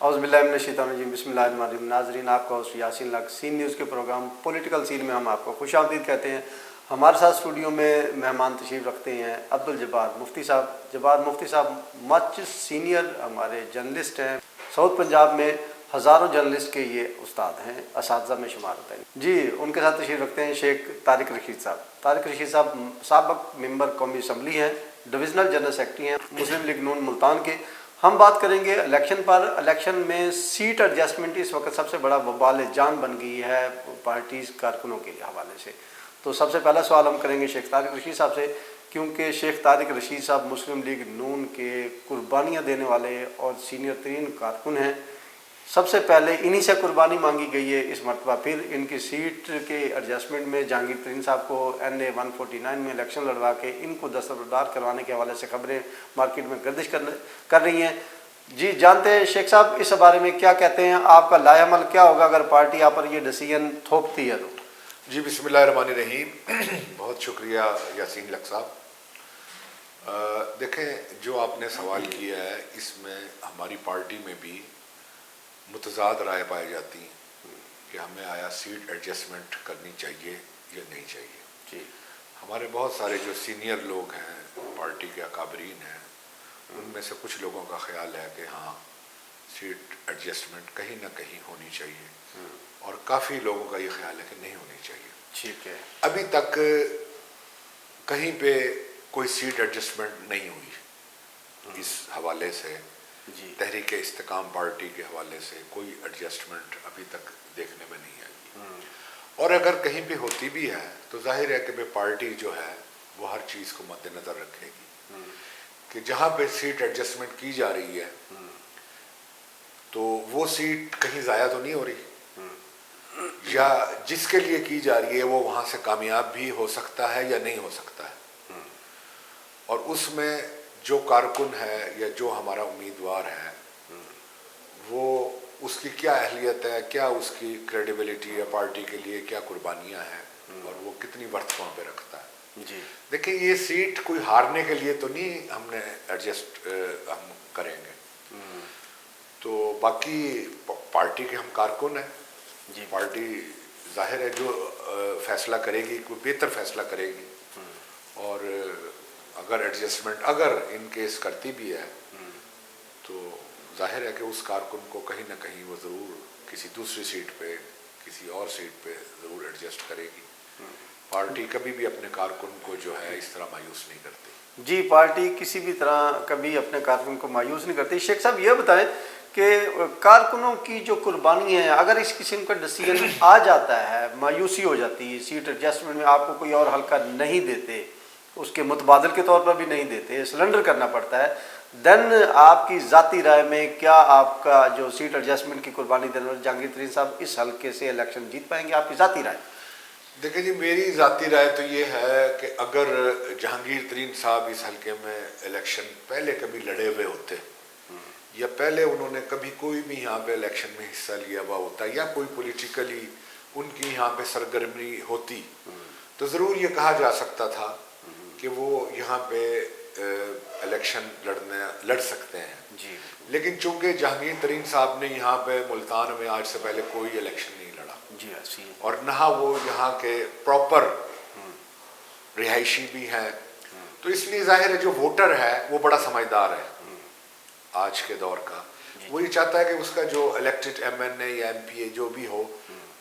اعوذ باللہ من الشیطان الرجیم، بسم اللہ الرحمن الرحیم۔ ناظرین، آپ کا ہوسٹ یاسین لق سین نیوز کے پروگرام پولیٹیکل سین میں ہم آپ کو خوش آمدید کہتے ہیں۔ ہمارے ساتھ اسٹوڈیو میں مہمان تشریف رکھتے ہیں عبدالجبار مفتی صاحب۔ جبار مفتی صاحب مچ سینئر ہمارے جرنلسٹ ہیں، ساؤتھ پنجاب میں ہزاروں جرنلسٹ کے یہ استاد ہیں، اساتذہ میں شمار ہوتے ہیں جی۔ ان کے ساتھ تشریف رکھتے ہیں شیخ طارق رشید صاحب۔ طارق رشید صاحب سابق ممبر قومی اسمبلی ہیں، ڈویژنل جنرل سیکرٹری ہیں مسلم لیگ نون ملتان کے۔ ہم بات کریں گے الیکشن پر۔ الیکشن میں سیٹ ایڈجسٹمنٹ اس وقت سب سے بڑا وبال جان بن گئی ہے پارٹیز کارکنوں کے حوالے سے۔ تو سب سے پہلا سوال ہم کریں گے شیخ طارق رشید صاحب سے، کیونکہ شیخ طارق رشید صاحب مسلم لیگ نون کے قربانیاں دینے والے اور سینئر ترین کارکن ہیں۔ سب سے پہلے انہی سے قربانی مانگی گئی ہے اس مرتبہ، پھر ان کی سیٹ کے ایڈجسٹمنٹ میں جہانگیر ترین صاحب کو NA 149 میں الیکشن لڑوا کے ان کو دستبردار کروانے کے حوالے سے خبریں مارکیٹ میں گردش کر رہی ہیں جی۔ جانتے ہیں شیخ صاحب اس بارے میں کیا کہتے ہیں، آپ کا لائے عمل کیا ہوگا اگر پارٹی آپ پر یہ ڈیسیژن تھوپتی ہے تو؟ جی بسم اللہ الرحمن الرحیم، بہت شکریہ یاسین لق صاحب۔ دیکھیں، جو آپ نے سوال کیا ہے اس میں ہماری پارٹی میں بھی متضاد رائے پائی جاتی ہیں کہ ہمیں آیا سیٹ ایڈجسٹمنٹ کرنی چاہیے یا نہیں چاہیے جی۔ ہمارے بہت سارے جو سینئر لوگ ہیں پارٹی کے اکابرین ہیں، ان میں سے کچھ لوگوں کا خیال ہے کہ ہاں سیٹ ایڈجسٹمنٹ کہیں نہ کہیں ہونی چاہیے، اور کافی لوگوں کا یہ خیال ہے کہ نہیں ہونی چاہیے۔ ٹھیک ہے۔ ابھی تک کہیں پہ کوئی سیٹ ایڈجسٹمنٹ نہیں ہوئی اس حوالے سے، جی تحریک استحکام پارٹی کے حوالے سے کوئی ایڈجسٹمنٹ ابھی تک دیکھنے میں نہیں آئی، اور اگر کہیں پہ ہوتی بھی ہے تو ظاہر ہے کہ پارٹی جو ہے وہ ہر چیز کو مد نظر رکھے گی کہ جہاں پہ سیٹ ایڈجسٹمنٹ کی جا رہی ہے تو وہ سیٹ کہیں ضائع تو نہیں ہو رہی، یا جس کے لیے کی جا رہی ہے وہ وہاں سے کامیاب بھی ہو سکتا ہے یا نہیں ہو سکتا ہے، اور اس میں جو کارکن ہے یا جو ہمارا امیدوار ہے وہ اس کی کیا اہلیت ہے، کیا اس کی کریڈیبلٹی ہے، پارٹی کے لیے کیا قربانیاں ہیں، اور وہ کتنی ورتھ وہاں پہ رکھتا ہے۔ جی دیکھیں، یہ سیٹ کوئی ہارنے کے لیے تو نہیں ہم نے ایڈجسٹ ہم کریں گے، تو باقی پارٹی کے ہم کارکن ہیں جی پارٹی ظاہر ہے جو فیصلہ کرے گی کوئی بہتر فیصلہ کرے گی، اور اگر ایڈجسٹمنٹ اگر ان کیس کرتی بھی ہے تو ظاہر ہے کہ اس کارکن کو کہیں نہ کہیں وہ ضرور کسی دوسری سیٹ پہ کسی اور سیٹ پہ ضرور ایڈجسٹ کرے گی۔ پارٹی کبھی بھی اپنے کارکن کو جو ہے اس طرح مایوس نہیں کرتی۔ جی، پارٹی کسی بھی طرح کبھی اپنے کارکن کو مایوس نہیں کرتی۔ شیخ صاحب یہ بتائیں کہ کارکنوں کی جو قربانی ہے، اگر اس قسم کا ڈیسیژن آ جاتا ہے، مایوسی ہو جاتی ہے، سیٹ ایڈجسٹمنٹ میں آپ کو کوئی اور حلقہ نہیں دیتے، اس کے متبادل کے طور پر بھی نہیں دیتے، سلنڈر کرنا پڑتا ہے، دین آپ کی ذاتی رائے میں کیا آپ کا جو سیٹ ایڈجسٹمنٹ کی قربانی دینے والے جہانگیر ترین صاحب اس حلقے سے الیکشن جیت پائیں گے؟ آپ کی ذاتی رائے؟ دیکھیں جی، میری ذاتی رائے تو یہ ہے کہ اگر جہانگیر ترین صاحب اس حلقے میں الیکشن پہلے کبھی لڑے ہوئے ہوتے، یا پہلے انہوں نے کبھی کوئی بھی یہاں پہ الیکشن میں حصہ لیا ہوا ہوتا، یا کوئی پولیٹیکلی ان کی یہاں پہ سرگرمی ہوتی، تو ضرور یہ کہا جا سکتا تھا کہ وہ یہاں پہ الیکشن لڑ سکتے ہیں۔ جی لیکن چونکہ جہانگیر ترین صاحب نے یہاں پہ ملتان میں آج سے پہلے کوئی الیکشن نہیں لڑا، جی اچھی اور نہ وہ یہاں کے پراپر رہائشی بھی ہیں، تو اس لیے ظاہر ہے جو ووٹر ہے وہ بڑا سمجھدار ہے آج کے دور کا، وہ یہ چاہتا ہے کہ اس کا جو الیکٹڈ MNA یا MP جو بھی ہو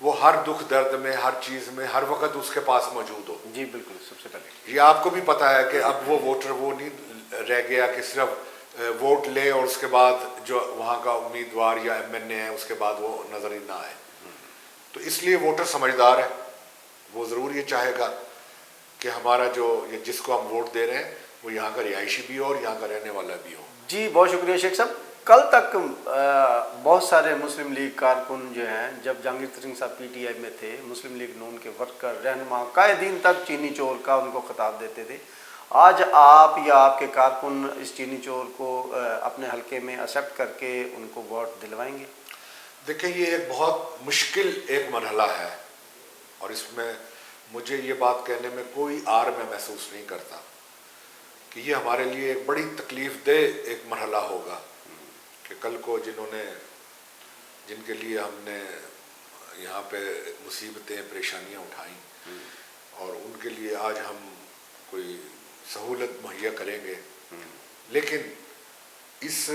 وہ ہر دکھ درد میں، ہر چیز میں، ہر وقت اس کے پاس موجود ہو۔ جی بالکل، سب سے پہلے یہ آپ کو بھی پتہ ہے کہ اب وہ ووٹر وہ نہیں رہ گیا کہ صرف ووٹ لے اور اس کے بعد جو وہاں کا امیدوار یا MNA ہے اس کے بعد وہ نظر ہی نہ آئے، تو اس لیے ووٹر سمجھدار ہے، وہ ضرور یہ چاہے گا کہ ہمارا جو جس کو ہم ووٹ دے رہے ہیں وہ یہاں کا رہائشی بھی ہو اور یہاں کا رہنے والا بھی ہو۔ جی بہت شکریہ شیخ صاحب۔ کل تک بہت سارے مسلم لیگ کارکن جو ہیں، جب جہانگیر ترین صاحب PTI میں تھے، مسلم لیگ نون کے ورکر، رہنما قائدین تک چینی چور کا ان کو خطاب دیتے تھے۔ آج آپ یا آپ کے کارکن اس چینی چور کو اپنے حلقے میں ایکسیپٹ کر کے ان کو ووٹ دلوائیں گے؟ دیکھیں، یہ ایک بہت مشکل ایک مرحلہ ہے، اور اس میں مجھے یہ بات کہنے میں کوئی آر میں محسوس نہیں کرتا کہ یہ ہمارے لیے ایک بڑی تکلیف دہ ایک مرحلہ ہوگا کہ کل کو جنہوں نے جن کے لیے ہم نے یہاں پہ مصیبتیں پریشانیاں اٹھائیں، اور ان کے لیے آج ہم کوئی سہولت مہیا کریں گے، لیکن اس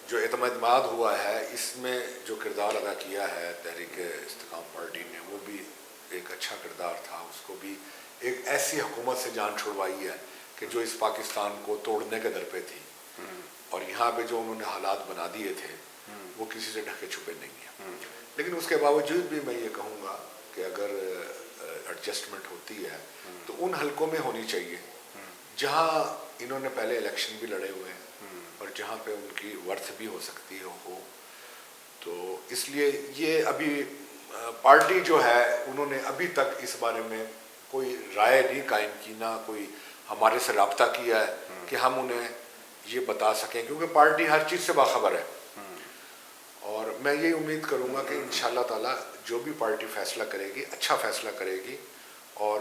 جو اعتماد ہوا ہے اس میں جو کردار ادا کیا ہے تحریک استحکام پارٹی نے، وہ بھی ایک اچھا کردار تھا. اس کو بھی ایک ایسی حکومت سے جان چھڑوائی ہے کہ جو اس پاکستان کو توڑنے کے در پہ تھی، اور یہاں پہ جو انہوں نے حالات بنا دیے تھے وہ کسی سے ڈھکے چھپے نہیں ہیں. لیکن اس کے باوجود بھی میں یہ کہوں گا کہ اگر ایڈجسٹمنٹ ہوتی ہے تو ان حلقوں میں ہونی چاہیے جہاں انہوں نے پہلے الیکشن بھی لڑے ہوئے ہیں اور جہاں پہ ان کی ورتھ بھی ہو سکتی ہو. تو اس لیے یہ ابھی پارٹی جو ہے انہوں نے ابھی تک اس بارے میں کوئی رائے نہیں قائم کی، نہ کوئی ہمارے سے رابطہ کیا ہے کہ ہم انہیں یہ بتا سکیں، کیونکہ پارٹی ہر چیز سے باخبر ہے. اور میں یہ امید کروں گا کہ انشاءاللہ تعالی جو بھی پارٹی فیصلہ کرے گی اچھا فیصلہ کرے گی اور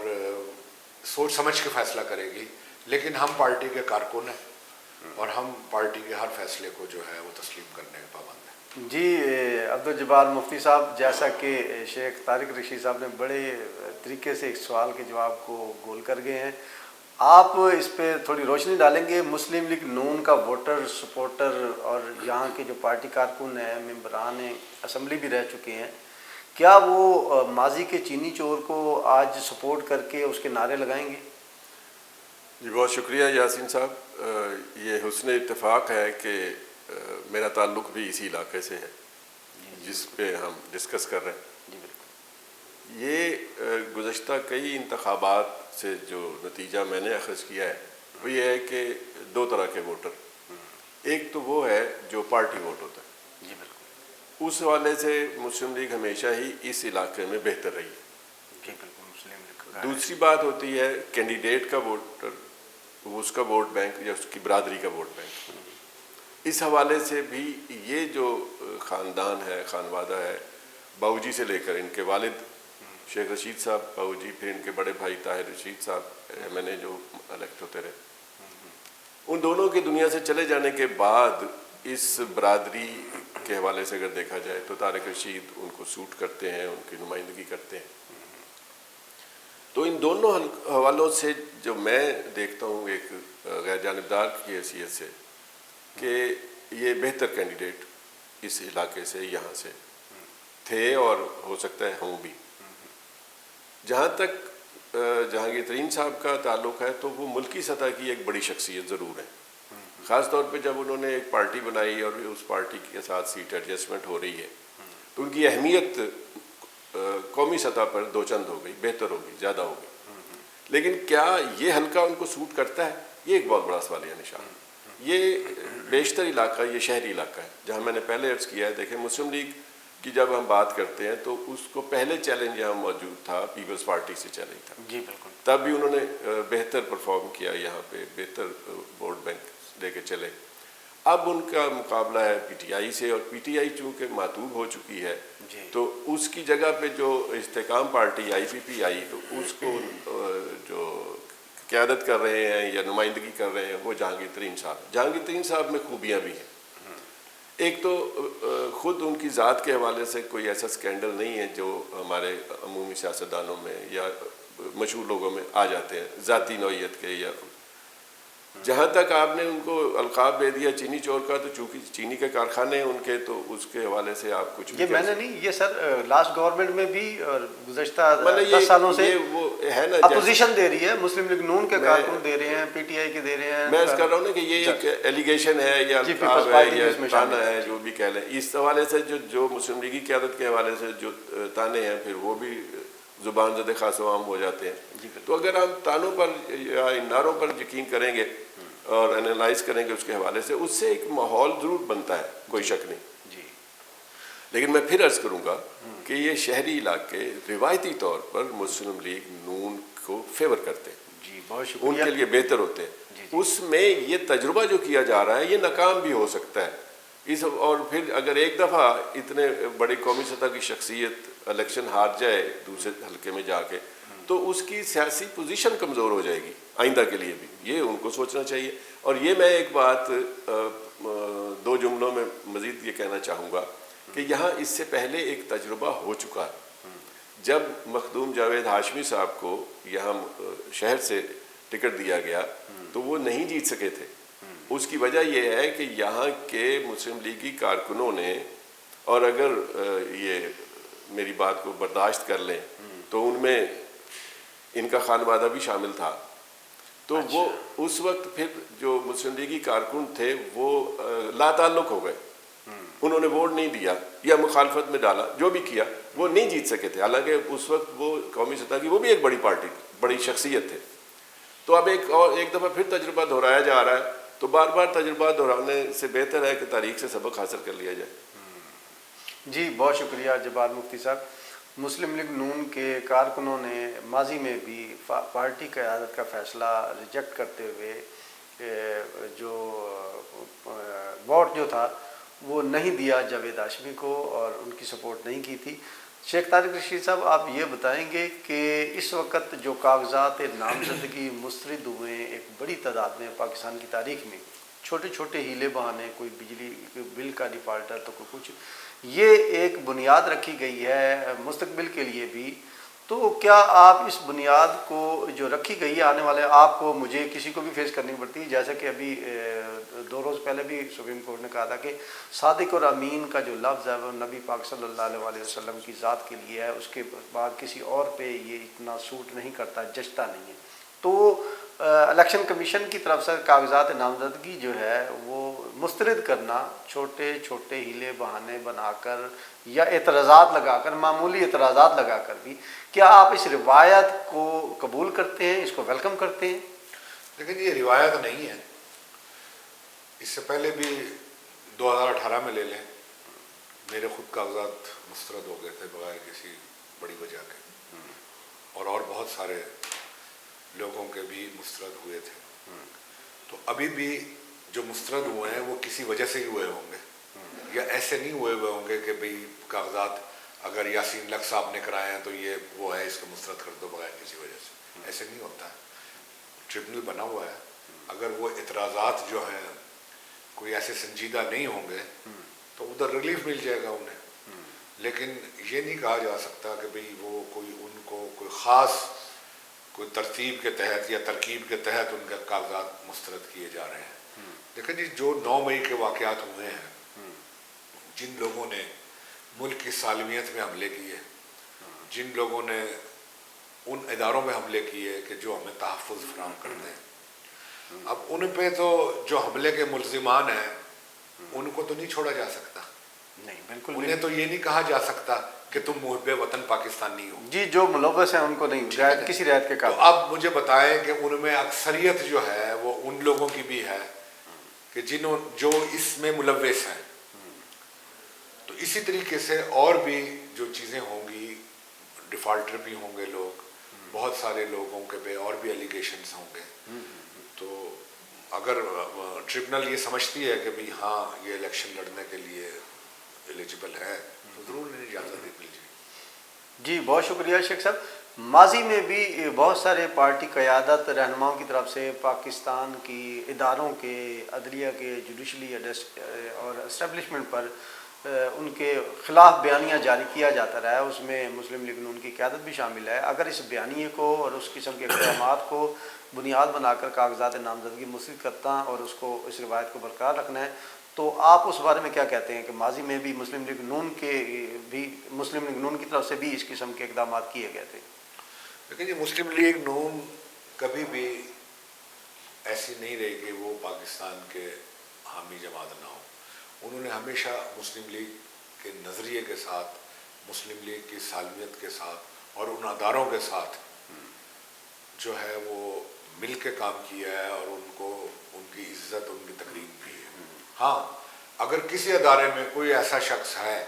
سوچ سمجھ کے فیصلہ کرے گی. لیکن ہم پارٹی کے کارکن ہیں اور ہم پارٹی کے ہر فیصلے کو جو ہے وہ تسلیم کرنے کے پابند ہیں. جی عبدالجبار مفتی صاحب، جیسا کہ شیخ طارق رشید صاحب نے بڑے طریقے سے ایک سوال کے جواب کو گول کر گئے ہیں، آپ اس پہ تھوڑی روشنی ڈالیں گے؟ مسلم لیگ نون کا ووٹر سپورٹر اور یہاں کے جو پارٹی کارکن ہیں، ممبران اسمبلی بھی رہ چکے ہیں، کیا وہ ماضی کے چینی چور کو آج سپورٹ کر کے اس کے نعرے لگائیں گے؟ جی بہت شکریہ یاسین صاحب. یہ حسن اتفاق ہے کہ میرا تعلق بھی اسی علاقے سے ہے جس پہ ہم ڈسکس کر رہے ہیں. جی بالکل. یہ گزشتہ کئی انتخابات سے جو نتیجہ میں نے اخذ کیا ہے وہ یہ ہے کہ دو طرح کے ووٹر، ایک تو وہ ہے جو پارٹی ووٹ ہوتا ہے، جی بالکل. اس حوالے سے مسلم لیگ ہمیشہ ہی اس علاقے میں بہتر رہی ہے. جی بالکل. مسلم لیگ دوسری بات ہوتی ہے کینڈیڈیٹ کا ووٹر، اس کا ووٹ بینک یا اس کی برادری کا ووٹ بینک. اس حوالے سے بھی یہ جو خاندان ہے، خانوادہ ہے، باؤ جی سے لے کر ان کے والد شیخ رشید صاحب باؤ جی، پھر ان کے بڑے بھائی طاہر رشید صاحب ایم این اے جو الیکٹ ہوتے رہے، ان دونوں کے دنیا سے چلے جانے کے بعد اس برادری کے حوالے سے اگر دیکھا جائے تو طارق رشید ان کو سوٹ کرتے ہیں، ان کی نمائندگی کرتے ہیں. تو ان دونوں حوالوں سے جو میں دیکھتا ہوں ایک غیر جانبدار کی حیثیت سے کہ یہ بہتر کینڈیڈیٹ اس علاقے سے یہاں سے تھے اور ہو سکتا ہے ہوں بھی. جہاں تک جہانگیر ترین صاحب کا تعلق ہے تو وہ ملکی سطح کی ایک بڑی شخصیت ضرور ہے، خاص طور پہ جب انہوں نے ایک پارٹی بنائی اور اس پارٹی کے ساتھ سیٹ ایڈجسٹمنٹ ہو رہی ہے تو ان کی اہمیت قومی سطح پر دو چند ہو گئی، بہتر ہو گئی، زیادہ ہو گئی. لیکن کیا یہ حلقہ ان کو سوٹ کرتا ہے؟ یہ ایک بہت بڑا سوالیہ نشان ہے. یہ بیشتر علاقہ یہ شہری علاقہ ہے جہاں میں نے پہلے عرض کیا ہے. دیکھیں مسلم لیگ کی جب ہم بات کرتے ہیں تو اس کو پہلے چیلنج یہاں موجود تھا، پیپلز پارٹی سے چیلنج تھا. جی بالکل. تب بھی انہوں نے بہتر پرفارم کیا، یہاں پہ بہتر ووٹ بینک لے کے چلے. اب ان کا مقابلہ ہے پی ٹی آئی سے، اور پی ٹی آئی چونکہ معطوب ہو چکی ہے تو اس کی جگہ پہ جو استحکام پارٹی آئی پی پی آئی تو اس کو جو قیادت کر رہے ہیں یا نمائندگی کر رہے ہیں وہ جہانگیر ترین صاحب. جہانگیر ترین صاحب میں خوبیاں بھی ہیں. ایک تو خود ان کی ذات کے حوالے سے کوئی ایسا سکینڈل نہیں ہے جو ہمارے عمومی سیاستدانوں میں یا مشہور لوگوں میں آ جاتے ہیں ذاتی نوعیت کے. یا جہاں تک آپ نے ان کو القاب دے دیا چینی چور کا، تو چونکہ چینی کے کارخانے ہیں ان کے تو اس کے حوالے سے آپ کچھ بھی یہ میں نے نہیں، یہ سر لاسٹ گورنمنٹ میں بھی اور گزشتہ 10 سالوں سے وہ ہے نا اپوزیشن دے رہی ہے، مسلم لیگ نون کے کارکن دے رہے ہیں، پی ٹی آئی کے دے رہے ہیں. میں اس کر رہا ہوں نا کہ یہ ایک ایلیگیشن ہے یا القاب ہے یا تانا ہے، جو بھی کہہ لیں. اس حوالے سے جو مسلم لیگی قیادت کے حوالے سے جو تانے ہیں پھر وہ بھی زبان زد خاص و عام ہو جاتے ہیں. تو اگر ہم تانوں پر یا ان نعروں پر یقین کریں گے اور انالائز کریں گے اس کے حوالے سے، اس سے ایک ماحول ضرور بنتا ہے، کوئی شک نہیں. جی. لیکن میں پھر عرض کروں گا کہ یہ شہری علاقے روایتی طور پر مسلم لیگ نون کو فیور کرتے ہیں. جی بہت ان شکریہ. کے لیے بہتر ہوتے ہیں. اس میں یہ تجربہ جو کیا جا رہا ہے یہ ناکام بھی ہو سکتا ہے. اور پھر اگر ایک دفعہ اتنے بڑی قومی سطح کی شخصیت الیکشن ہار جائے دوسرے حلقے میں جا کے تو اس کی سیاسی پوزیشن کمزور ہو جائے گی. آئندہ کے لیے بھی یہ ان کو سوچنا چاہیے. اور یہ میں ایک بات 2 جملوں میں مزید یہ کہنا چاہوں گا کہ یہاں اس سے پہلے ایک تجربہ ہو چکا ہے. جب مخدوم جاوید ہاشمی صاحب کو یہاں شہر سے ٹکٹ دیا گیا تو وہ نہیں جیت سکے تھے. اس کی وجہ یہ ہے کہ یہاں کے مسلم لیگی کارکنوں نے، اور اگر یہ میری بات کو برداشت کر لیں تو ان میں ان کا خانوادہ بھی شامل تھا، تو وہ اس وقت پھر جو مسلم لیگی کارکن تھے وہ لا تعلق ہو گئے. انہوں نے ووٹ نہیں دیا یا مخالفت میں ڈالا، جو بھی کیا وہ نہیں جیت سکے تھے. حالانکہ اس وقت وہ قومی سطح کی وہ بھی ایک بڑی پارٹی تھی، بڑی شخصیت تھے. تو اب ایک دفعہ پھر تجربہ دہرایا جا رہا ہے، تو بار بار تجربہ دہرانے سے بہتر ہے کہ تاریخ سے سبق حاصل کر لیا جائے. جی بہت شکریہ جبار مفتی صاحب. مسلم لیگ نون کے کارکنوں نے ماضی میں بھی پارٹی قیادت کا فیصلہ ریجیکٹ کرتے ہوئے جو ووٹ جو تھا وہ نہیں دیا جاوید ہاشمی کو اور ان کی سپورٹ نہیں کی تھی. شیخ طارق رشید صاحب آپ یہ بتائیں گے کہ اس وقت جو کاغذات نامزدگی مسترد ہوئے ہیں ایک بڑی تعداد میں پاکستان کی تاریخ میں، چھوٹے چھوٹے ہیلے بہانے، کوئی بجلی بل کا ڈیفالٹر تو کوئی کچھ، یہ ایک بنیاد رکھی گئی ہے مستقبل کے لیے بھی. تو کیا آپ اس بنیاد کو جو رکھی گئی ہے آنے والے آپ کو مجھے کسی کو بھی فیس کرنی پڑتی ہے، جیسا کہ ابھی 2 روز پہلے بھی سپریم کورٹ نے کہا تھا کہ صادق اور امین کا جو لفظ ہے وہ نبی پاک صلی اللہ علیہ وسلم کی ذات کے لیے ہے، اس کے بعد کسی اور پہ یہ اتنا سوٹ نہیں کرتا، جچتا نہیں ہے. تو الیکشن کمیشن کی طرف سے کاغذات نامزدگی جو ہے وہ مسترد کرنا چھوٹے چھوٹے ہیلے بہانے بنا کر یا اعتراضات لگا کر، معمولی اعتراضات لگا کر بھی، کیا آپ اس روایت کو قبول کرتے ہیں، اس کو ویلکم کرتے ہیں؟ لیکن یہ روایت نہیں ہے. اس سے پہلے بھی 2018 میں لے لیں، میرے خود کاغذات مسترد ہو گئے تھے بغیر کسی بڑی وجہ کے، اور بہت سارے لوگوں کے بھی مسترد ہوئے تھے. تو ابھی بھی جو مسترد ہوئے ہیں وہ کسی وجہ سے ہی ہوئے ہوں گے، یا ایسے نہیں ہوئے ہوں گے کہ بھئی کاغذات اگر یاسین لق صاحب نے کرائے ہیں تو یہ وہ ہے اس کو مسترد کر دو بغیر کسی وجہ سے. ایسے نہیں ہوتا ہے. ٹریبونل بنا ہوا ہے. اگر وہ اعتراضات جو ہیں کوئی ایسے سنجیدہ نہیں ہوں گے تو ادھر ریلیف مل جائے گا انہیں. لیکن یہ نہیں کہا جا سکتا کہ بھئی وہ کوئی ان کو کوئی خاص کوئی ترتیب کے تحت یا ترکیب کے تحت ان کے کاغذات مسترد کیے جا رہے ہیں. دیکھیں جی، جو 9 مئی کے واقعات ہوئے ہیں، جن لوگوں نے ملک کی سالمیت میں حملے کیے، جن لوگوں نے ان اداروں میں حملے کیے کہ جو ہمیں تحفظ فراہم کرتے ہیں، اب ان پہ تو جو حملے کے ملزمان ہیں ان کو تو نہیں چھوڑا جا سکتا. نہیں، بالکل انہیں تو یہ نہیں کہا جا سکتا کہ تم محب وطن پاکستانی ہو. جی، جو ملوث ہیں ان کو نہیں، کسی رعایت کے تو قابل. اب مجھے بتائیں کہ ان میں اکثریت جو ہے وہ ان لوگوں کی بھی ہے کہ جو اس میں ملوث ہیں. تو اسی طریقے سے اور بھی جو چیزیں ہوں گی، ڈیفالٹر بھی ہوں گے لوگ، بہت سارے لوگوں کے پہ اور بھی الیگیشنز ہوں گے. تو اگر ٹریبونل یہ سمجھتی ہے کہ بھئی ہاں یہ الیکشن لڑنے کے لیے ایلیجیبل ہے تو ضرور انہیں اجازت مل جائے. جی بہت شکریہ شیخ صاحب. ماضی میں بھی بہت سارے پارٹی قیادت رہنماؤں کی طرف سے پاکستان کی اداروں کے، عدلیہ کے، جوڈیشلی اور اسٹیبلشمنٹ پر ان کے خلاف بیانیہ جاری کیا جاتا رہا ہے. اس میں مسلم لیگ نون کی قیادت بھی شامل ہے. اگر اس بیانیے کو اور اس قسم کے اقدامات کو بنیاد بنا کر کاغذات نامزدگی مسترد کرتا اور اس کو، اس روایت کو برقرار رکھنا ہے، تو آپ اس بارے میں کیا کہتے ہیں کہ ماضی میں بھی مسلم لیگ نون کی طرف سے بھی اس قسم کے اقدامات کیے گئے تھے؟ لیکن یہ مسلم لیگ نون کبھی بھی ایسی نہیں رہی کہ وہ پاکستان کے حامی جماعت نہ ہو. انہوں نے ہمیشہ مسلم لیگ کے نظریے کے ساتھ، مسلم لیگ کی سالمیت کے ساتھ اور ان اداروں کے ساتھ جو ہے وہ مل کے کام کیا ہے، اور ان کو ان کی عزت، ان کی تقریب بھی ہے. ہاں، اگر کسی ادارے میں کوئی ایسا شخص ہے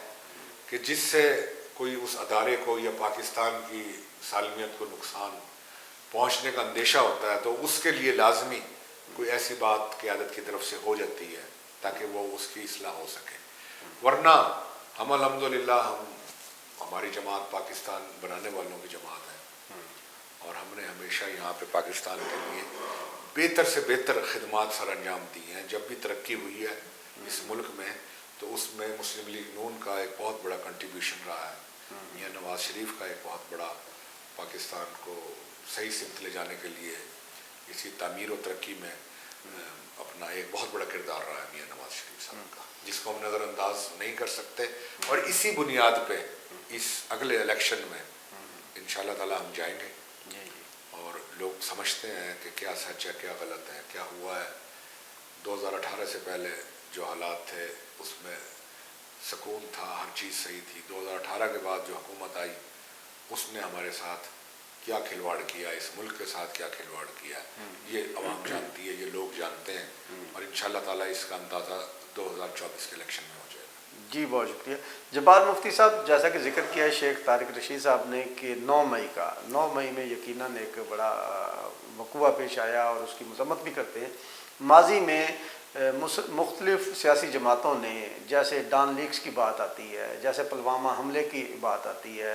کہ جس سے کوئی اس ادارے کو یا پاکستان کی سالمیت کو نقصان پہنچنے کا اندیشہ ہوتا ہے تو اس کے لیے لازمی کوئی ایسی بات قیادت کی طرف سے ہو جاتی ہے تاکہ وہ اس کی اصلاح ہو سکے. ورنہ ہم الحمدللہ ہماری جماعت پاکستان بنانے والوں کی جماعت ہے، اور ہم نے ہمیشہ یہاں پہ پاکستان کے لیے بہتر سے بہتر خدمات سر انجام دی ہیں. جب بھی ترقی ہوئی ہے اس ملک میں تو اس میں مسلم لیگ نون کا ایک بہت بڑا کنٹریبیوشن رہا ہے. میاں نواز شریف کا ایک بہت بڑا پاکستان کو صحیح سمت لے جانے کے لیے اسی تعمیر و ترقی میں اپنا ایک بہت بڑا کردار رہا ہے میاں نواز شریف صاحب کا، جس کو ہم نظر انداز نہیں کر سکتے. اور اسی بنیاد پہ اس اگلے الیکشن میں انشاءاللہ تعالی ہم جائیں گے اور لوگ سمجھتے ہیں کہ کیا سچ ہے کیا غلط ہے، کیا ہوا ہے. 2018 سے پہلے جو حالات تھے اس میں سکون تھا، ہر چیز صحیح تھی. 2018 کے بعد جو حکومت آئی اس نے ہمارے ساتھ کیا کھلواڑ کیا، اس ملک کے ساتھ کیا کھلواڑ کیا، یہ عوام جانتی ہے، یہ لوگ جانتے ہیں. اور انشاءاللہ تعالی اس کا اندازہ 2024 کے الیکشن میں ہو جائے گا. جی بہت شکریہ. جبار مفتی صاحب، جیسا کہ ذکر کیا ہے شیخ طارق رشید صاحب نے کہ 9 مئی میں یقیناً ایک بڑا وقوعہ پیش آیا اور اس کی مذمت بھی کرتے ہیں. ماضی میں مختلف سیاسی جماعتوں نے، جیسے ڈان لیکس کی بات آتی ہے، جیسے پلوامہ حملے کی بات آتی ہے،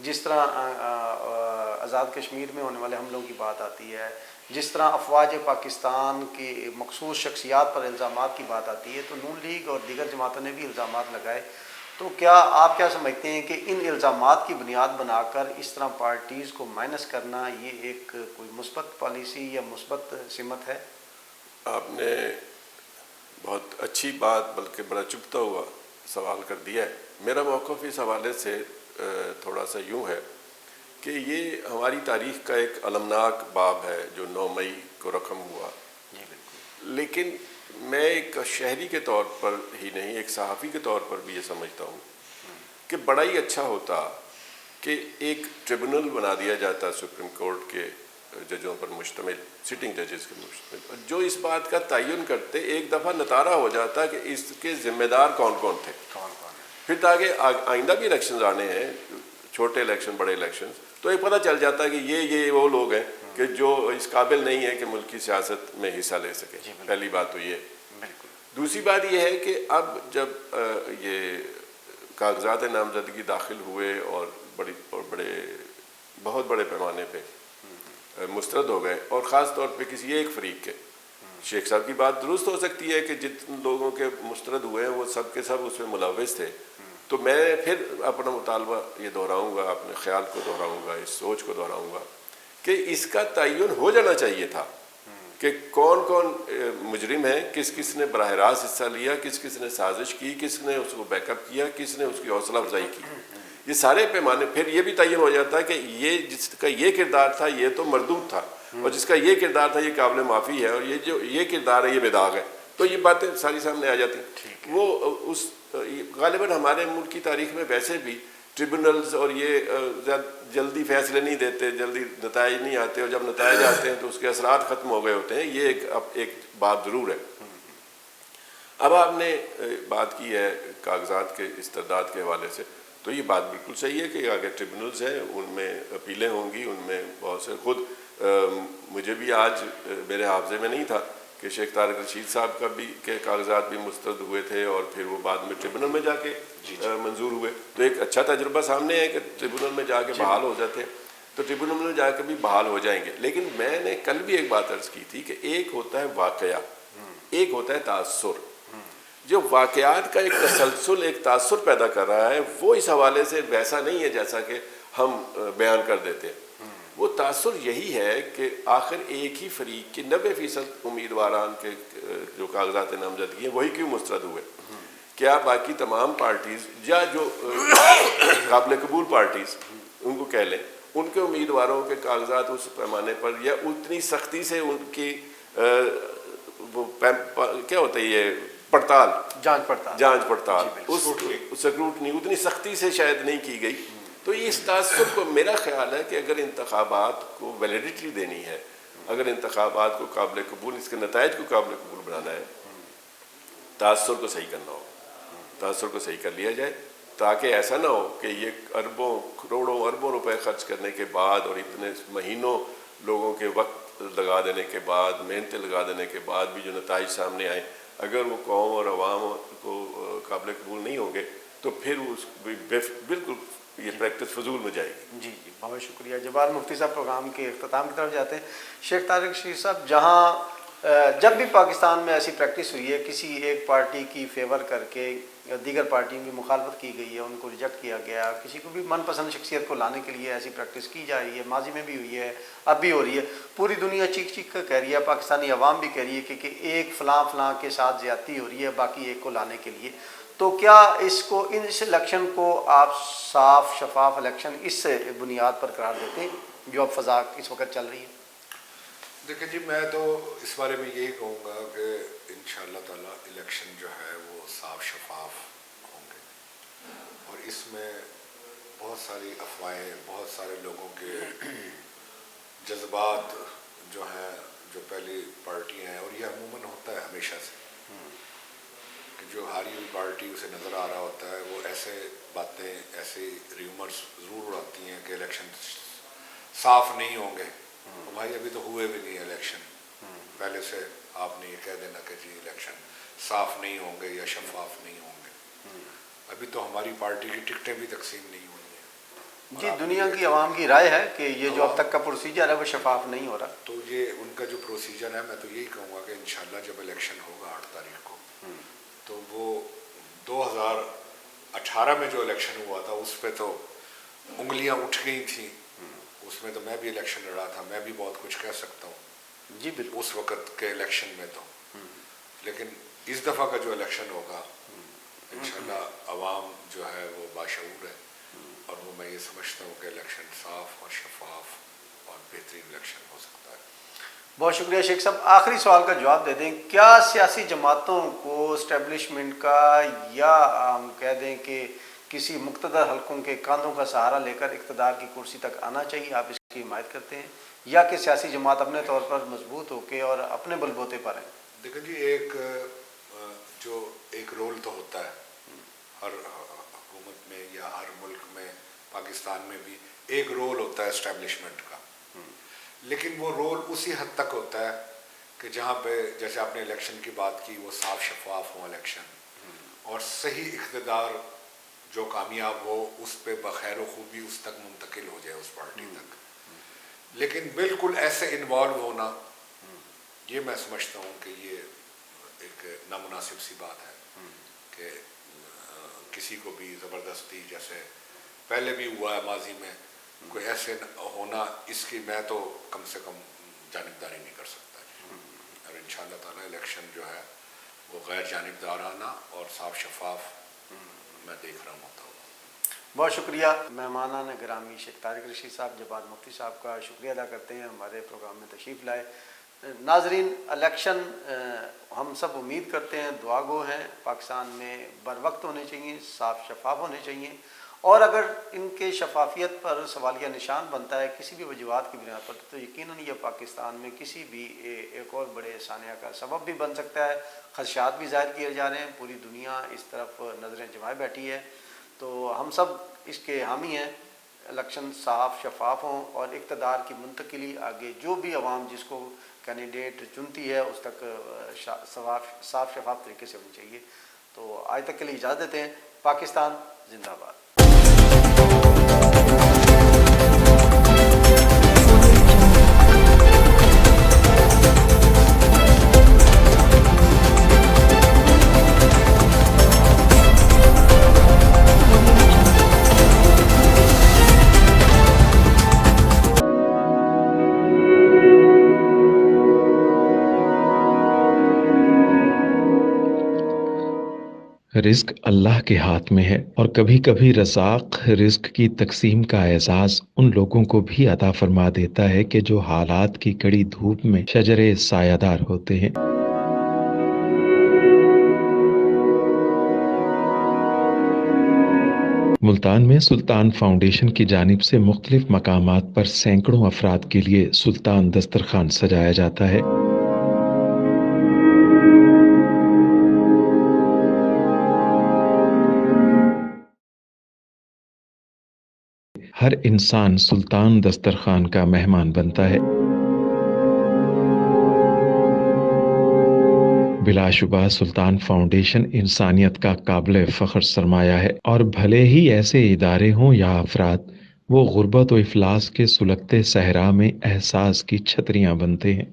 جس طرح آزاد کشمیر میں ہونے والے حملوں کی بات آتی ہے، جس طرح افواج پاکستان کی مخصوص شخصیات پر الزامات کی بات آتی ہے، تو نون لیگ اور دیگر جماعتوں نے بھی الزامات لگائے. تو کیا آپ کیا سمجھتے ہیں کہ ان الزامات کی بنیاد بنا کر اس طرح پارٹیز کو مائنس کرنا یہ ایک کوئی مثبت پالیسی یا مثبت سمت ہے؟ آپ نے بہت اچھی بات بلکہ بڑا چبھتا ہوا سوال کر دیا ہے. میرا موقف اس حوالے سے تھوڑا سا یوں ہے کہ یہ ہماری تاریخ کا ایک المناک باب ہے جو 9 مئی کو رقم ہوا. لیکن میں ایک شہری کے طور پر ہی نہیں، ایک صحافی کے طور پر بھی یہ سمجھتا ہوں کہ بڑا ہی اچھا ہوتا کہ ایک ٹریبونل بنا دیا جاتا سپریم کورٹ کے ججوں پر مشتمل، سٹنگ ججز کے مشتمل، جو اس بات کا تعین کرتے ایک دفعہ نتارہ ہو جاتا کہ اس کے ذمہ دار کون کون تھے. پھر تاکہ آئندہ بھی الیکشنز آنے ہیں، چھوٹے الیکشن بڑے الیکشن، تو ایک پتہ چل جاتا ہے کہ یہ وہ لوگ ہیں کہ جو اس قابل نہیں ہے کہ ملکی سیاست میں حصہ لے سکے. پہلی بات تو یہ. دوسری بات یہ ہے کہ اب جب یہ کاغذات نامزدگی داخل ہوئے اور بہت بڑے پیمانے پہ مسترد ہو گئے، اور خاص طور پہ کسی ایک فریق کے، شیخ صاحب کی بات درست ہو سکتی ہے کہ جتنے لوگوں کے مسترد ہوئے ہیں وہ سب کے سب اس میں ملوث تھے. تو میں پھر اپنا مطالبہ یہ دہراؤں گا، اپنے خیال کو دہراؤں گا، اس سوچ کو دہراؤں گا کہ اس کا تعین ہو جانا چاہیے تھا کہ کون کون مجرم ہیں، کس کس نے براہ راست حصہ لیا، کس کس نے سازش کی، کس نے اس کو بیک اپ کیا، کس نے اس کی حوصلہ افزائی کی. یہ سارے پیمانے پھر یہ بھی تعین ہو جاتا ہے کہ یہ جس کا یہ کردار تھا یہ تو مردود تھا، اور جس کا یہ کردار تھا یہ قابل معافی ہے، اور یہ جو یہ کردار ہے یہ بداغ ہے. تو یہ باتیں ساری سامنے آ جاتی ہیں. وہ اس غالباً ہمارے ملک کی تاریخ میں ویسے بھی ٹریبونلز اور یہ جلدی فیصلے نہیں دیتے، جلدی نتائج نہیں آتے، اور جب نتائج آتے ہیں تو اس کے اثرات ختم ہو گئے ہوتے ہیں. یہ ایک بات ضرور ہے. اب آپ نے بات کی ہے کاغذات کے استرداد کے حوالے سے، تو یہ بات بالکل صحیح ہے کہ اگر ٹریبونلز ہیں ان میں اپیلیں ہوں گی، ان میں بہت سے خود مجھے بھی آج میرے حافظے میں نہیں تھا کہ شیخ طارق رشید صاحب کا بھی کے کاغذات بھی مسترد ہوئے تھے اور پھر وہ بعد میں ٹریبونل میں جا کے منظور ہوئے. تو ایک اچھا تجربہ سامنے ہے کہ ٹریبونل میں جا کے بحال ہو جاتے ہیں، تو ٹریبونل میں جا کے بھی بحال ہو جائیں گے. لیکن میں نے کل بھی ایک بات عرض کی تھی کہ ایک ہوتا ہے واقعہ، ایک ہوتا ہے تاثر. جو واقعات کا ایک تسلسل، ایک تاثر پیدا کر رہا ہے، وہ اس حوالے سے ویسا نہیں ہے جیسا کہ ہم بیان کر دیتے. وہ تاثر یہی ہے کہ آخر ایک ہی فریق کے 90% امیدواران کے جو کاغذات نامزدگی ہیں وہی کیوں مسترد ہوئے. کیا باقی تمام پارٹیز یا جو قابل قبول پارٹیز ان کو کہہ لیں، ان کے امیدواروں کے کاغذات اس پیمانے پر یا اتنی سختی سے ان کی وہ کیا ہوتا ہے یہ پڑتال، جانچ پڑتال، اس سکروٹنی اتنی سختی سے شاید نہیں کی گئی. تو اس تاثر کو میرا خیال ہے کہ اگر انتخابات کو ویلیڈیٹی دینی ہے، اگر انتخابات کو قابل قبول، اس کے نتائج کو قابل قبول بنانا ہے، تاثر کو صحیح کرنا ہو، تاثر کو صحیح کر لیا جائے، تاکہ ایسا نہ ہو کہ یہ اربوں کروڑوں اربوں روپے خرچ کرنے کے بعد اور اتنے مہینوں لوگوں کے وقت لگا دینے کے بعد، محنتیں لگا دینے کے بعد بھی جو نتائج سامنے آئیں، اگر وہ قوم اور عوام کو قابل قبول نہیں ہوں گے تو پھر اس بالکل یہ پریکٹس فضول میں جائے گی. جی جی بہت شکریہ. جبار مفتی صاحب پروگرام کے اختتام کی طرف جاتے ہیں. شیخ طارق رشید صاحب، جہاں جب بھی پاکستان میں ایسی پریکٹس ہوئی ہے کسی ایک پارٹی کی فیور کر کے دیگر پارٹیوں کی مخالفت کی گئی ہے، ان کو ریجیکٹ کیا گیا، کسی کو بھی من پسند شخصیت کو لانے کے لیے ایسی پریکٹس کی جا رہی ہے، ماضی میں بھی ہوئی ہے، اب بھی ہو رہی ہے، پوری دنیا چیخ چیخ کر کہہ رہی ہے، پاکستانی عوام بھی کہہ رہی ہے کہ ایک فلاں کے ساتھ زیادتی ہو رہی ہے باقی ایک کو لانے کے لیے. تو کیا اس الیکشن کو آپ صاف شفاف الیکشن اس بنیاد پر قرار دیتے ہیں جو اب فضا اس وقت چل رہی ہے؟ دیکھیں جی، میں تو اس بارے میں یہی کہوں گا کہ انشاءاللہ تعالی الیکشن جو ہے وہ صاف شفاف ہوں گے، اور اس میں بہت ساری افواہیں، بہت سارے لوگوں کے جذبات جو ہیں، جو پہلی پارٹیاں ہیں، اور یہ عموماً ہوتا ہے ہمیشہ سے کہ جو ہاری ہوئی پارٹی اسے نظر آ رہا ہوتا ہے، وہ ایسے باتیں، ایسے ریومرز ضرور اڑاتی ہیں کہ الیکشن صاف نہیں ہوں گے. بھائی ابھی تو ہوئے بھی نہیں الیکشن، پہلے سے آپ نے یہ کہہ دینا کہ جی الیکشن صاف نہیں ہوں گے یا شفاف نہیں ہوں گے. ابھی تو ہماری پارٹی کی ٹکٹیں بھی تقسیم نہیں ہوئی ہیں. جی، دنیا کی عوام کی رائے ہے کہ یہ جو اب تک کا پروسیجر ہے وہ شفاف نہیں ہو رہا. تو یہ ان کا جو پروسیجر ہے، میں تو یہی کہوں گا کہ انشاءاللہ جب الیکشن ہوگا 8 تاریخ کو، تو وہ 2018 میں جو الیکشن ہوا تھا اس پہ تو انگلیاں اٹھ گئی تھیں. اس میں تو میں بھی الیکشن لڑا تھا، میں بھی بہت کچھ کہہ سکتا ہوں جی بالکل اس وقت کے الیکشن میں تو. لیکن اس دفعہ کا جو الیکشن ہوگا انشاءاللہ عوام جو ہے وہ باشعور ہے، اور وہ میں یہ سمجھتا ہوں کہ الیکشن صاف اور شفاف اور بہترین الیکشن ہو سکتا ہے. بہت شکریہ شیخ صاحب. آخری سوال کا جواب دے دیں، کیا سیاسی جماعتوں کو اسٹیبلشمنٹ کا یا ہم کہہ دیں کہ کسی مقتدر حلقوں کے کاندھوں کا سہارا لے کر اقتدار کی کرسی تک آنا چاہیے؟ آپ اس کی حمایت کرتے ہیں یا کہ سیاسی جماعت اپنے طور پر مضبوط ہو کے اور اپنے بل بوتے پر ہیں؟ دیکھیں جی، ایک رول تو ہوتا ہے ہر حکومت میں یا ہر ملک میں، پاکستان میں بھی ایک رول ہوتا ہے اسٹیبلشمنٹ کا. لیکن وہ رول اسی حد تک ہوتا ہے کہ جہاں پہ جیسے آپ نے الیکشن کی بات کی، وہ صاف شفاف ہوں الیکشن، اور صحیح اقتدار جو کامیاب ہو اس پہ بخیر و خوبی اس تک منتقل ہو جائے، اس پارٹی تک. لیکن بالکل ایسے انوالو ہونا، یہ میں سمجھتا ہوں کہ یہ ایک نامناسب سی بات ہے کہ کسی کو بھی زبردستی، جیسے پہلے بھی ہوا ہے ماضی میں، کوئی ایسے ہونا، اس کی میں تو کم سے کم جانبداری نہیں کر سکتا. اور انشاءاللہ تعالی الیکشن جو ہے وہ غیر جانبدارانہ اور صاف شفاف میں دیکھ رہا ہوں ہوتا ہوں. بہت شکریہ. مہمانان گرامی شیخ طارق رشید صاحب، جبار مفتی صاحب کا شکریہ ادا کرتے ہیں ہمارے پروگرام میں تشریف لائے. ناظرین، الیکشن ہم سب امید کرتے ہیں، دعا گو ہیں، پاکستان میں بر وقت ہونے چاہیے، صاف شفاف ہونے چاہیے، اور اگر ان کے شفافیت پر سوالیہ نشان بنتا ہے کسی بھی وجوہات کی بنا پر تو یقیناً یہ پاکستان میں کسی بھی ایک اور بڑے ثانیہ کا سبب بھی بن سکتا ہے. خدشات بھی ظاہر کیے جا رہے ہیں، پوری دنیا اس طرف نظریں جمائے بیٹھی ہے. تو ہم سب اس کے حامی ہیں، الیکشن صاف شفاف ہوں اور اقتدار کی منتقلی آگے جو بھی عوام جس کو کینڈیڈیٹ چنتی ہے اس تک صاف شفاف طریقے سے ہونی چاہیے. تو آج تک کے لیے اجازت دیتے ہیں. پاکستان زندہ باد. رزق اللہ کے ہاتھ میں ہے، اور کبھی کبھی رزاق رزق کی تقسیم کا اعزاز ان لوگوں کو بھی عطا فرما دیتا ہے کہ جو حالات کی کڑی دھوپ میں شجرے سایہ دار ہوتے ہیں. ملتان میں سلطان فاؤنڈیشن کی جانب سے مختلف مقامات پر سینکڑوں افراد کے لیے سلطان دسترخوان سجایا جاتا ہے. ہر انسان سلطان دسترخوان کا مہمان بنتا ہے. بلا شبہ سلطان فاؤنڈیشن انسانیت کا قابل فخر سرمایہ ہے، اور بھلے ہی ایسے ادارے ہوں یا افراد، وہ غربت و افلاس کے سلگتے صحرا میں احساس کی چھتریاں بنتے ہیں۔